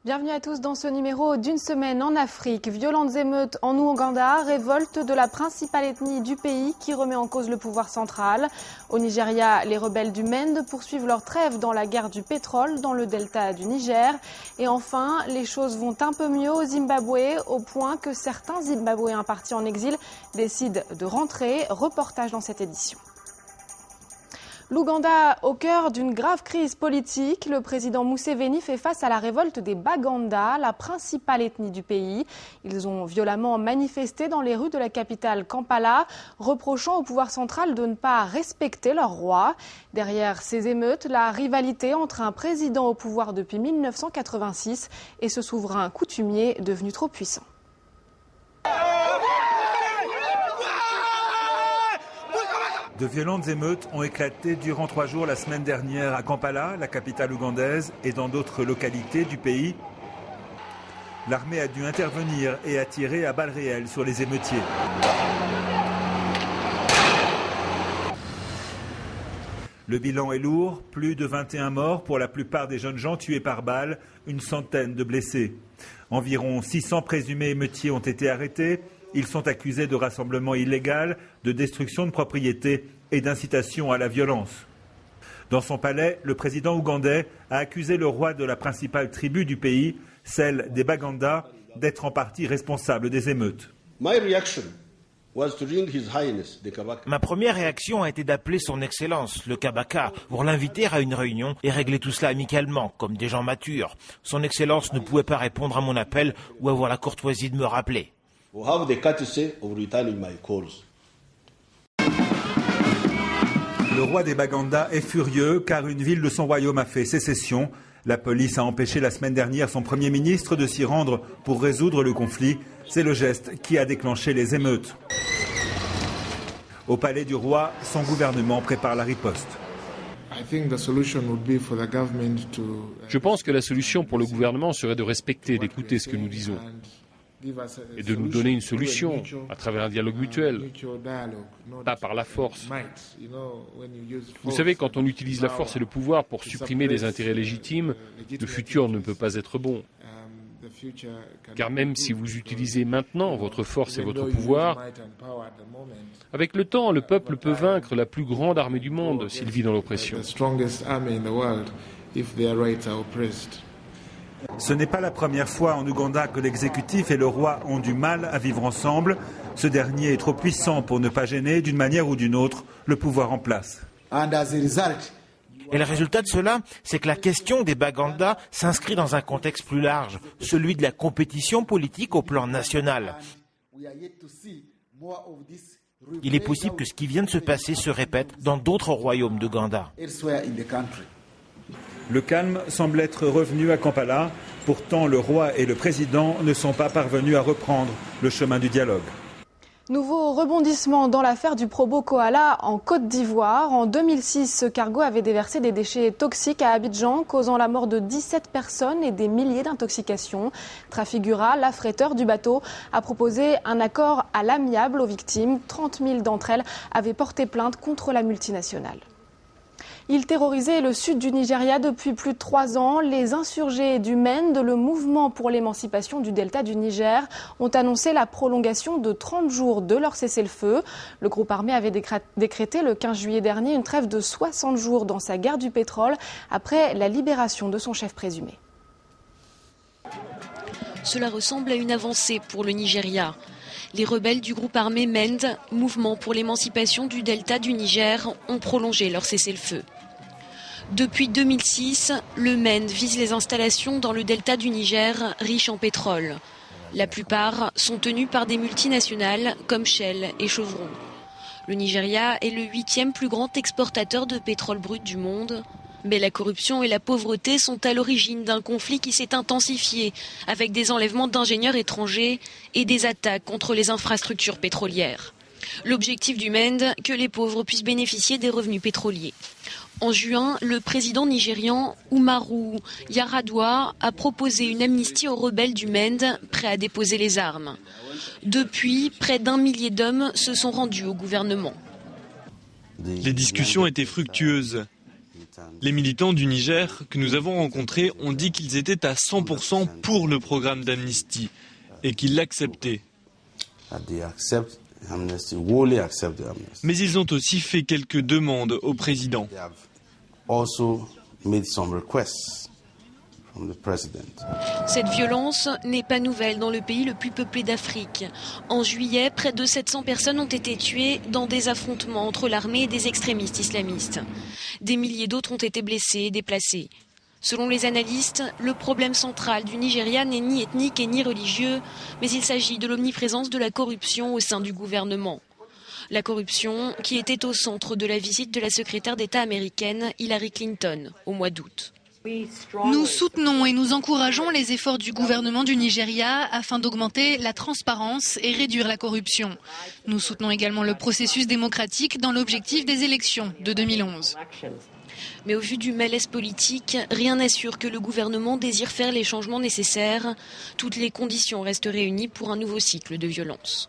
Bienvenue à tous dans ce numéro d'une semaine en Afrique. Violentes émeutes en Ouganda, révolte de la principale ethnie du pays qui remet en cause le pouvoir central. Au Nigeria, les rebelles du MEND poursuivent leur trêve dans la guerre du pétrole dans le delta du Niger. Et enfin, les choses vont un peu mieux au Zimbabwe, au point que certains Zimbabwéens partis en exil décident de rentrer. Reportage dans cette édition. L'Ouganda au cœur d'une grave crise politique. Le président Museveni fait face à la révolte des Baganda, la principale ethnie du pays. Ils ont violemment manifesté dans les rues de la capitale Kampala, reprochant au pouvoir central de ne pas respecter leur roi. Derrière ces émeutes, la rivalité entre un président au pouvoir depuis 1986 et ce souverain coutumier devenu trop puissant. De violentes émeutes ont éclaté durant 3 jours la semaine dernière à Kampala, la capitale ougandaise, et dans d'autres localités du pays. L'armée a dû intervenir et a tiré à balles réelles sur les émeutiers. Le bilan est lourd, plus de 21 morts pour la plupart des jeunes gens tués par balles, une centaine de blessés. Environ 600 présumés émeutiers ont été arrêtés. Ils sont accusés de rassemblement illégal, de destruction de propriété et d'incitation à la violence. Dans son palais, le président ougandais a accusé le roi de la principale tribu du pays, celle des Baganda, d'être en partie responsable des émeutes. Ma première réaction a été d'appeler son Excellence, le Kabaka, pour l'inviter à une réunion et régler tout cela amicalement, comme des gens matures. Son Excellence ne pouvait pas répondre à mon appel ou avoir la courtoisie de me rappeler. Le roi des Baganda est furieux car une ville de son royaume a fait sécession. La police a empêché la semaine dernière son premier ministre de s'y rendre pour résoudre le conflit. C'est le geste qui a déclenché les émeutes. Au palais du roi, son gouvernement prépare la riposte. Je pense que la solution pour le gouvernement serait de respecter, d'écouter ce que nous disons et de nous donner une solution à travers un dialogue mutuel, pas par la force. Vous savez, quand on utilise la force et le pouvoir pour supprimer des intérêts légitimes, le futur ne peut pas être bon. Car même si vous utilisez maintenant votre force et votre pouvoir, avec le temps, le peuple peut vaincre la plus grande armée du monde s'il vit dans l'oppression. Ce n'est pas la première fois en Ouganda que l'exécutif et le roi ont du mal à vivre ensemble. Ce dernier est trop puissant pour ne pas gêner, d'une manière ou d'une autre, le pouvoir en place. Et le résultat de cela, c'est que la question des Baganda s'inscrit dans un contexte plus large, celui de la compétition politique au plan national. Il est possible que ce qui vient de se passer se répète dans d'autres royaumes d'Ouganda. Le calme semble être revenu à Kampala. Pourtant, le roi et le président ne sont pas parvenus à reprendre le chemin du dialogue. Nouveau rebondissement dans l'affaire du Probo Koala en Côte d'Ivoire. En 2006, ce cargo avait déversé des déchets toxiques à Abidjan, causant la mort de 17 personnes et des milliers d'intoxications. Trafigura, l'affréteur du bateau, a proposé un accord à l'amiable aux victimes. 30 000 d'entre elles avaient porté plainte contre la multinationale. Il terrorisait le sud du Nigeria depuis plus de 3 ans. Les insurgés du MEND, le mouvement pour l'émancipation du delta du Niger, ont annoncé la prolongation de 30 jours de leur cessez-le-feu. Le groupe armé avait décrété le 15 juillet dernier une trêve de 60 jours dans sa guerre du pétrole après la libération de son chef présumé. Cela ressemble à une avancée pour le Nigeria. Les rebelles du groupe armé MEND, mouvement pour l'émancipation du delta du Niger, ont prolongé leur cessez-le-feu. Depuis 2006, le MEND vise les installations dans le delta du Niger, riche en pétrole. La plupart sont tenues par des multinationales comme Shell et Chevron. Le Nigeria est le 8e plus grand exportateur de pétrole brut du monde. Mais la corruption et la pauvreté sont à l'origine d'un conflit qui s'est intensifié avec des enlèvements d'ingénieurs étrangers et des attaques contre les infrastructures pétrolières. L'objectif du MEND, que les pauvres puissent bénéficier des revenus pétroliers. En juin, le président nigérian Umaru Yar'Adua a proposé une amnistie aux rebelles du MEND prêts à déposer les armes. Depuis, près d'1 millier d'hommes se sont rendus au gouvernement. Les discussions étaient fructueuses. Les militants du Niger que nous avons rencontrés ont dit qu'ils étaient à 100% pour le programme d'amnistie et qu'ils l'acceptaient. Mais ils ont aussi fait quelques demandes au président. Cette violence n'est pas nouvelle dans le pays le plus peuplé d'Afrique. En juillet, près de 700 personnes ont été tuées dans des affrontements entre l'armée et des extrémistes islamistes. Des milliers d'autres ont été blessés et déplacés. Selon les analystes, le problème central du Nigeria n'est ni ethnique et ni religieux, mais il s'agit de l'omniprésence de la corruption au sein du gouvernement. La corruption qui était au centre de la visite de la secrétaire d'État américaine Hillary Clinton au mois d'août. Nous soutenons et nous encourageons les efforts du gouvernement du Nigeria afin d'augmenter la transparence et réduire la corruption. Nous soutenons également le processus démocratique dans l'objectif des élections de 2011. Mais au vu du malaise politique, rien n'assure que le gouvernement désire faire les changements nécessaires. Toutes les conditions restent réunies pour un nouveau cycle de violence.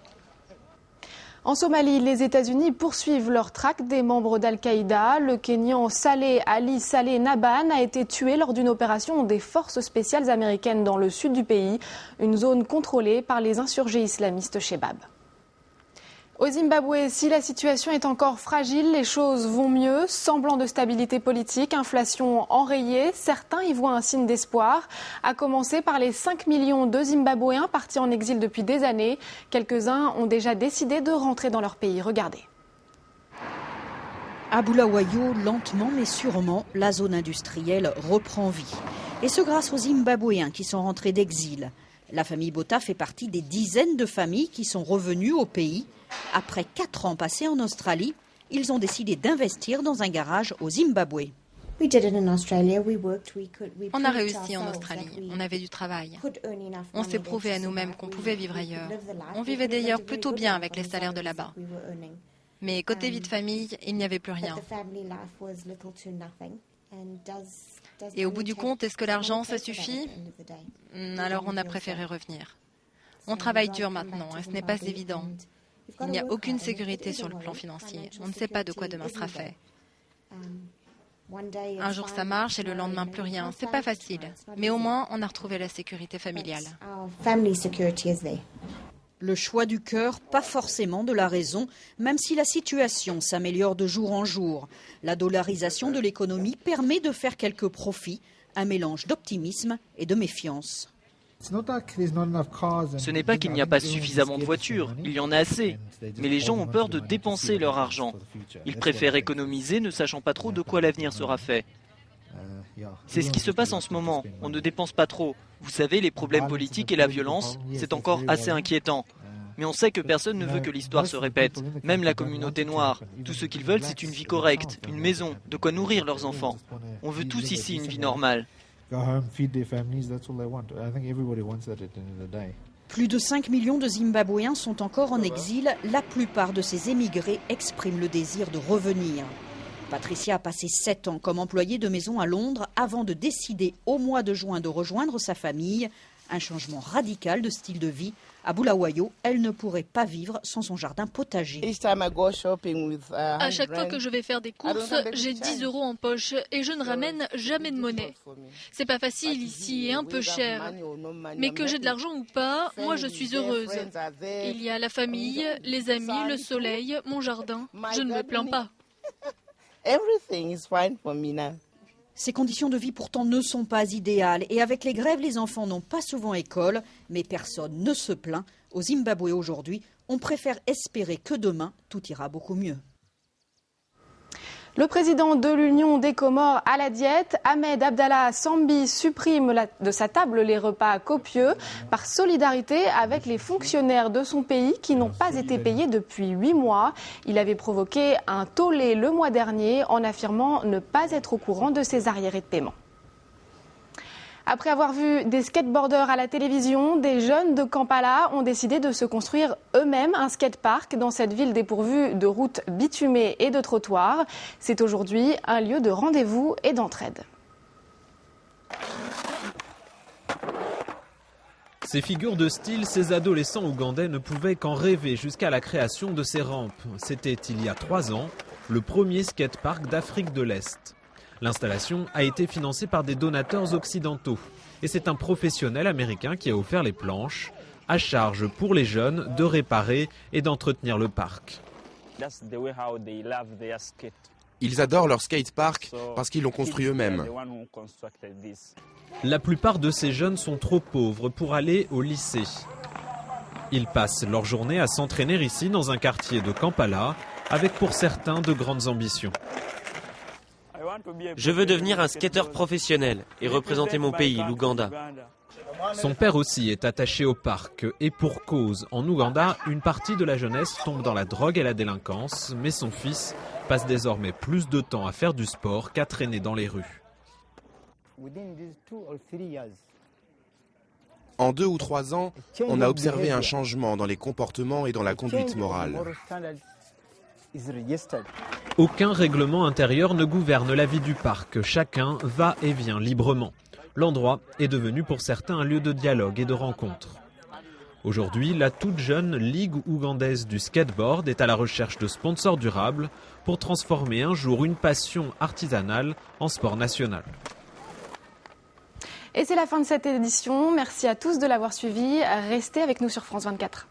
En Somalie, les États-Unis poursuivent leur traque des membres d'Al-Qaïda. Le Kényan Saleh Ali Saleh Naban a été tué lors d'une opération des forces spéciales américaines dans le sud du pays, une zone contrôlée par les insurgés islamistes Shebab. Au Zimbabwe, si la situation est encore fragile, les choses vont mieux. Semblant de stabilité politique, inflation enrayée, certains y voient un signe d'espoir. À commencer par les 5 millions de Zimbabwéens partis en exil depuis des années. Quelques-uns ont déjà décidé de rentrer dans leur pays. Regardez. À Bulawayo, lentement mais sûrement, la zone industrielle reprend vie. Et ce grâce aux Zimbabwéens qui sont rentrés d'exil. La famille Botha fait partie des dizaines de familles qui sont revenues au pays. Après 4 ans passés en Australie, ils ont décidé d'investir dans un garage au Zimbabwe. On a réussi en Australie, on avait du travail. On s'est prouvé à nous-mêmes qu'on pouvait vivre ailleurs. On vivait d'ailleurs plutôt bien avec les salaires de là-bas. Mais côté vie de famille, il n'y avait plus rien. Et au bout du compte, est-ce que l'argent, ça suffit? Alors on a préféré revenir. On travaille dur maintenant et ce n'est pas évident. Il n'y a aucune sécurité sur le plan financier. On ne sait pas de quoi demain sera fait. Un jour ça marche et le lendemain plus rien. C'est pas facile. Mais au moins, on a retrouvé la sécurité familiale. Le choix du cœur, pas forcément de la raison, même si la situation s'améliore de jour en jour. La dollarisation de l'économie permet de faire quelques profits, un mélange d'optimisme et de méfiance. Ce n'est pas qu'il n'y a pas suffisamment de voitures, il y en a assez. Mais les gens ont peur de dépenser leur argent. Ils préfèrent économiser, ne sachant pas trop de quoi l'avenir sera fait. C'est ce qui se passe en ce moment, on ne dépense pas trop. Vous savez, les problèmes politiques et la violence, c'est encore assez inquiétant. Mais on sait que personne ne veut que l'histoire se répète, même la communauté noire. Tout ce qu'ils veulent, c'est une vie correcte, une maison, de quoi nourrir leurs enfants. On veut tous ici une vie normale. Plus de 5 millions de Zimbabwéens sont encore en exil. La plupart de ces émigrés expriment le désir de revenir. Patricia a passé 7 ans comme employée de maison à Londres avant de décider au mois de juin de rejoindre sa famille. Un changement radical de style de vie. À Bulawayo, elle ne pourrait pas vivre sans son jardin potager. À chaque fois que je vais faire des courses, j'ai 10 € en poche et je ne ramène jamais de monnaie. C'est pas facile ici et un peu cher. Mais que j'ai de l'argent ou pas, moi je suis heureuse. Il y a la famille, les amis, le soleil, mon jardin. Je ne me plains pas. Ces conditions de vie pourtant ne sont pas idéales et avec les grèves, les enfants n'ont pas souvent école, mais personne ne se plaint. Au Zimbabwe aujourd'hui, on préfère espérer que demain, tout ira beaucoup mieux. Le président de l'Union des Comores à la diète, Ahmed Abdallah Sambi, supprime de sa table les repas copieux par solidarité avec les fonctionnaires de son pays qui n'ont pas été payés depuis 8 mois. Il avait provoqué un tollé le mois dernier en affirmant ne pas être au courant de ses arriérés de paiement. Après avoir vu des skateboarders à la télévision, des jeunes de Kampala ont décidé de se construire eux-mêmes un skatepark dans cette ville dépourvue de routes bitumées et de trottoirs. C'est aujourd'hui un lieu de rendez-vous et d'entraide. Ces figures de style, ces adolescents ougandais ne pouvaient qu'en rêver jusqu'à la création de ces rampes. C'était il y a 3 ans. le premier skatepark d'Afrique de l'Est. L'installation a été financée par des donateurs occidentaux. Et c'est un professionnel américain qui a offert les planches, à charge pour les jeunes de réparer et d'entretenir le parc. Ils adorent leur skatepark parce qu'ils l'ont construit eux-mêmes. La plupart de ces jeunes sont trop pauvres pour aller au lycée. Ils passent leur journée à s'entraîner ici dans un quartier de Kampala, avec pour certains de grandes ambitions. Je veux devenir un skateur professionnel et représenter mon pays, l'Ouganda. Son père aussi est attaché au parc et pour cause. En Ouganda, une partie de la jeunesse tombe dans la drogue et la délinquance, mais son fils passe désormais plus de temps à faire du sport qu'à traîner dans les rues. En 2 ou 3 ans, on a observé un changement dans les comportements et dans la conduite morale. Aucun règlement intérieur ne gouverne la vie du parc. Chacun va et vient librement. L'endroit est devenu pour certains un lieu de dialogue et de rencontre. Aujourd'hui, la toute jeune Ligue ougandaise du skateboard est à la recherche de sponsors durables pour transformer un jour une passion artisanale en sport national. Et c'est la fin de cette édition. Merci à tous de l'avoir suivi. Restez avec nous sur France 24.